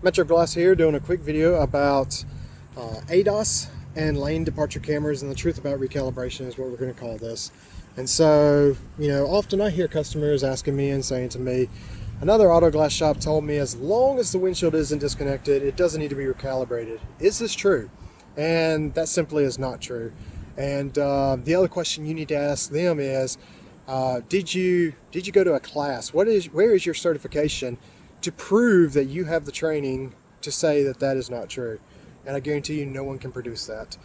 Metro Glass here, doing a quick video about ADAS and lane departure cameras, and the truth about recalibration is what we're going to call this. And so, often I hear customers asking me and saying to me, another auto glass shop told me as long as the windshield isn't disconnected, it doesn't need to be recalibrated. Is this true? And that simply is not true. And the other question you need to ask them is, did you go to a class? Where is your certification to prove that you have the training to say that that is not true? And I guarantee you no one can produce that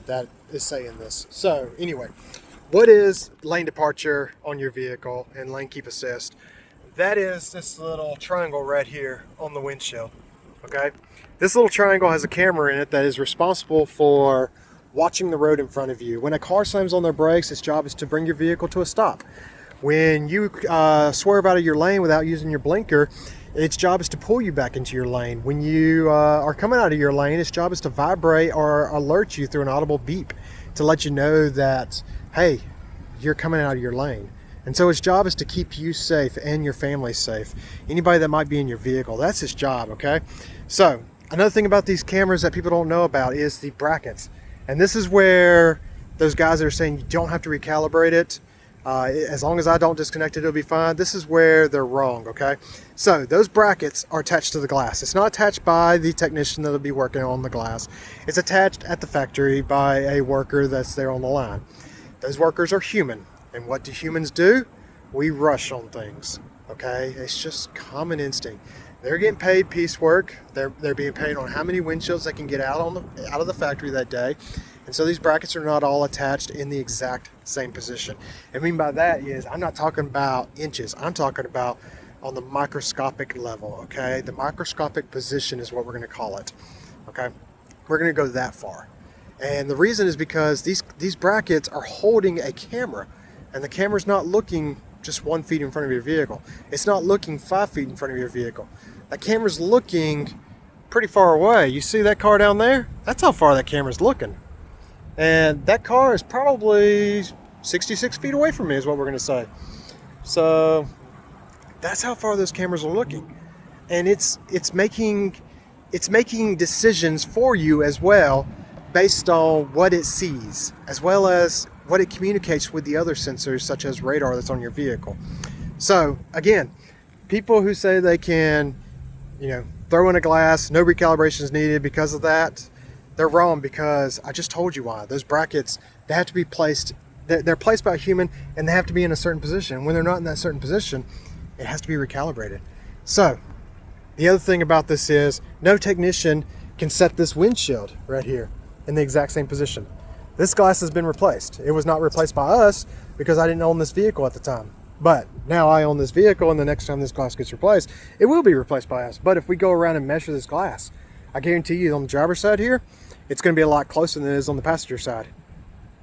that is saying this. So anyway, what is lane departure on your vehicle and lane keep assist? That is this little triangle right here on the windshield. Okay, this little triangle has a camera in it that is responsible for watching the road in front of you. When a car slams on their brakes, its job is to bring your vehicle to a stop. When you swerve out of your lane without using your blinker, its job is to pull you back into your lane. When you are coming out of your lane, its job is to vibrate or alert you through an audible beep to let you know that, hey, you're coming out of your lane. And so its job is to keep you safe and your family safe. Anybody that might be in your vehicle, that's its job, okay? So another thing about these cameras that people don't know about is the brackets. And this is where those guys that are saying you don't have to recalibrate it, as long as I don't disconnect it, it'll be fine. This is where they're wrong, okay? So those brackets are attached to the glass. It's not attached by the technician that'll be working on the glass. It's attached at the factory by a worker that's there on the line. Those workers are human. And what do humans do? We rush on things, okay? It's just common instinct. They're getting paid piecework. They're being paid on how many windshields they can get out of the factory that day. And so these brackets are not all attached in the exact same position. I mean by that is, I'm not talking about inches. I'm talking about on the microscopic level, okay? The microscopic position is what we're going to call it, okay? We're going to go that far. And the reason is because these brackets are holding a camera, and the camera's not looking just 1 feet in front of your vehicle. It's not looking 5 feet in front of your vehicle. That camera's looking pretty far away. You see that car down there? That's how far that camera's looking. And that car is probably 66 feet away from me is what we're going to say. So that's how far those cameras are looking. And it's making decisions for you as well based on what it sees, as well as what it communicates with the other sensors such as radar that's on your vehicle. So again, people who say they can, throw in a glass, no recalibration is needed because of that, they're wrong, because I just told you why. Those brackets, they have to be placed, they're placed by a human, and they have to be in a certain position. When they're not in that certain position, it has to be recalibrated. So the other thing about this is no technician can set this windshield right here in the exact same position. This glass has been replaced. It was not replaced by us because I didn't own this vehicle at the time. But now I own this vehicle, and the next time this glass gets replaced, it will be replaced by us. But if we go around and measure this glass, I guarantee you on the driver's side here, it's going to be a lot closer than it is on the passenger side.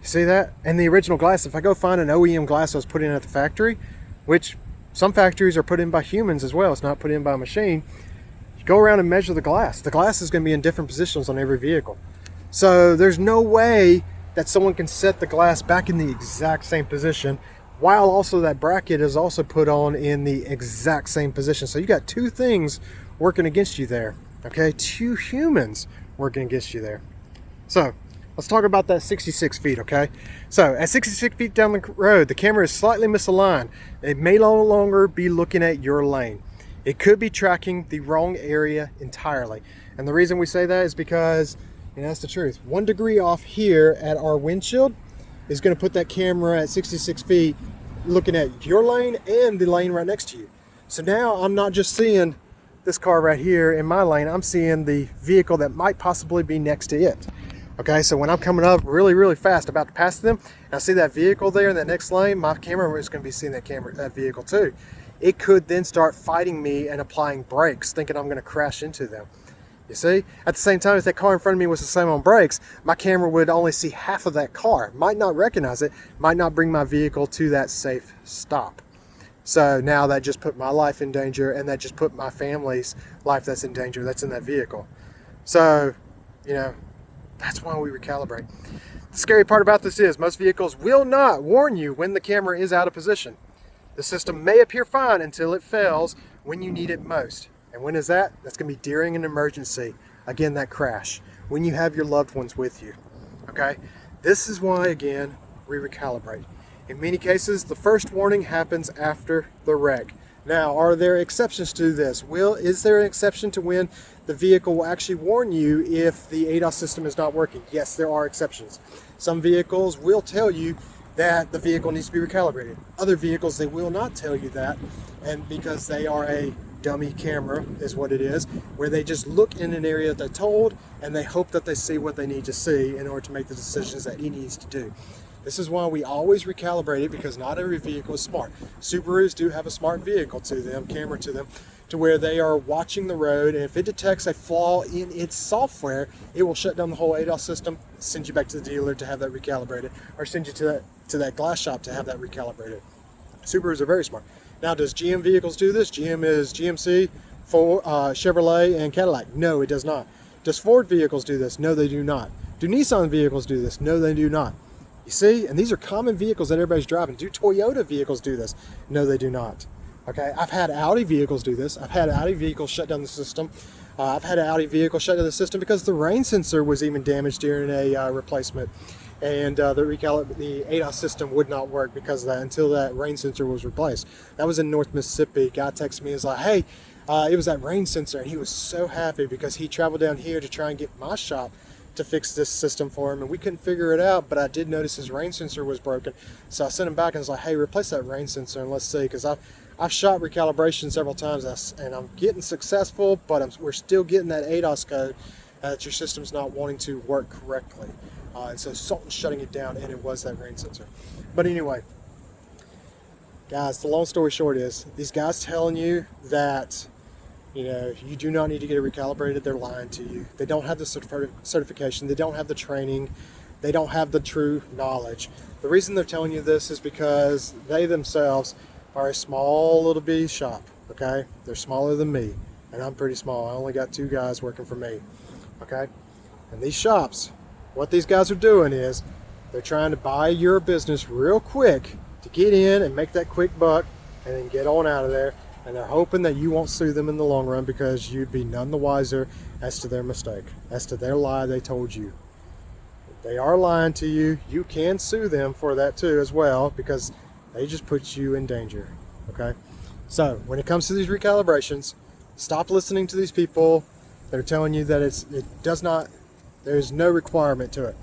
You see that? And the original glass, if I go find an OEM glass that was put in at the factory, which some factories are put in by humans as well, it's not put in by a machine, you go around and measure the glass. The glass is going to be in different positions on every vehicle. So there's no way that someone can set the glass back in the exact same position while also that bracket is also put on in the exact same position. So you got two things working against you there, okay? Two humans working against you there. So let's talk about that 66 feet, okay? So at 66 feet down the road, the camera is slightly misaligned. It may no longer be looking at your lane. It could be tracking the wrong area entirely. And the reason we say that is because, that's the truth. 1 degree off here at our windshield is going to put that camera at 66 feet looking at your lane and the lane right next to you. So now I'm not just seeing this car right here in my lane, I'm seeing the vehicle that might possibly be next to it. Okay, so when I'm coming up really, really fast, about to pass them, and I see that vehicle there in that next lane, my camera is going to be seeing that vehicle too. It could then start fighting me and applying brakes, thinking I'm going to crash into them. You see? At the same time, if that car in front of me was the same on brakes, my camera would only see half of that car. Might not recognize it, might not bring my vehicle to that safe stop. So now that just put my life in danger, and that just put my family's life that's in danger, that's in that vehicle. So, that's why we recalibrate. The scary part about this is most vehicles will not warn you when the camera is out of position. The system may appear fine until it fails when you need it most. And when is that? That's going to be during an emergency. Again, that crash. When you have your loved ones with you. Okay? This is why, again, we recalibrate. In many cases, the first warning happens after the wreck. Now, are there exceptions to this? Is there an exception to when the vehicle will actually warn you if the ADAS system is not working? Yes, there are exceptions. Some vehicles will tell you that the vehicle needs to be recalibrated. Other vehicles, they will not tell you that, and because they are a dummy camera is what it is, where they just look in an area they're told and they hope that they see what they need to see in order to make the decisions that he needs to do. This is why we always recalibrate it, because not every vehicle is smart. Subarus do have a smart vehicle to them, camera to them, to where they are watching the road, and if it detects a flaw in its software, it will shut down the whole ADAS system, send you back to the dealer to have that recalibrated, or send you to that glass shop to have that recalibrated. Subarus are very smart. Now, does GM vehicles do this? GM is GMC, Ford, Chevrolet, and Cadillac. No, it does not. Does Ford vehicles do this? No, they do not. Do Nissan vehicles do this? No, they do not. You see, and these are common vehicles that everybody's driving. Do Toyota vehicles do this? No, they do not. Okay, I've had Audi vehicles do this. I've had Audi vehicles shut down the system. I've had an Audi vehicle shut down the system because the rain sensor was even damaged during a replacement, and the ADAS system would not work because of that until that rain sensor was replaced. That was in North Mississippi. Guy texted me, he was like, "Hey, it was that rain sensor," and he was so happy because he traveled down here to try and get my shop to fix this system for him, and we couldn't figure it out, but I did notice his rain sensor was broken. So I sent him back and was like, "Hey, replace that rain sensor and let's see," because I've shot recalibration several times and I'm getting successful, but we're still getting that ADAS code that your system's not wanting to work correctly. And so something's shutting it down, and it was that rain sensor. But anyway, guys, the long story short is, these guys telling you that you do not need to get it recalibrated, they're lying to you. They don't have the certification, they don't have the training, they don't have the true knowledge. The reason they're telling you this is because they themselves are a small little bitty shop, okay? They're smaller than me, and I'm pretty small. I only got 2 guys working for me, okay? And these shops, what these guys are doing is, they're trying to buy your business real quick to get in and make that quick buck and then get on out of there. And they're hoping that you won't sue them in the long run, because you'd be none the wiser as to their mistake, as to their lie they told you. If they are lying to you, you can sue them for that too as well, because they just put you in danger, okay? So when it comes to these recalibrations, stop listening to these people that are telling you that there's no requirement to it.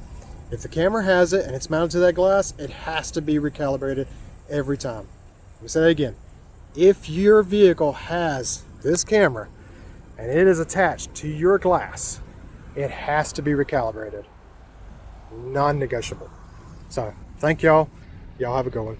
If the camera has it and it's mounted to that glass, it has to be recalibrated every time. Let me say that again. If your vehicle has this camera and it is attached to your glass, it has to be recalibrated. Non-negotiable. So, thank y'all. Y'all have a good one.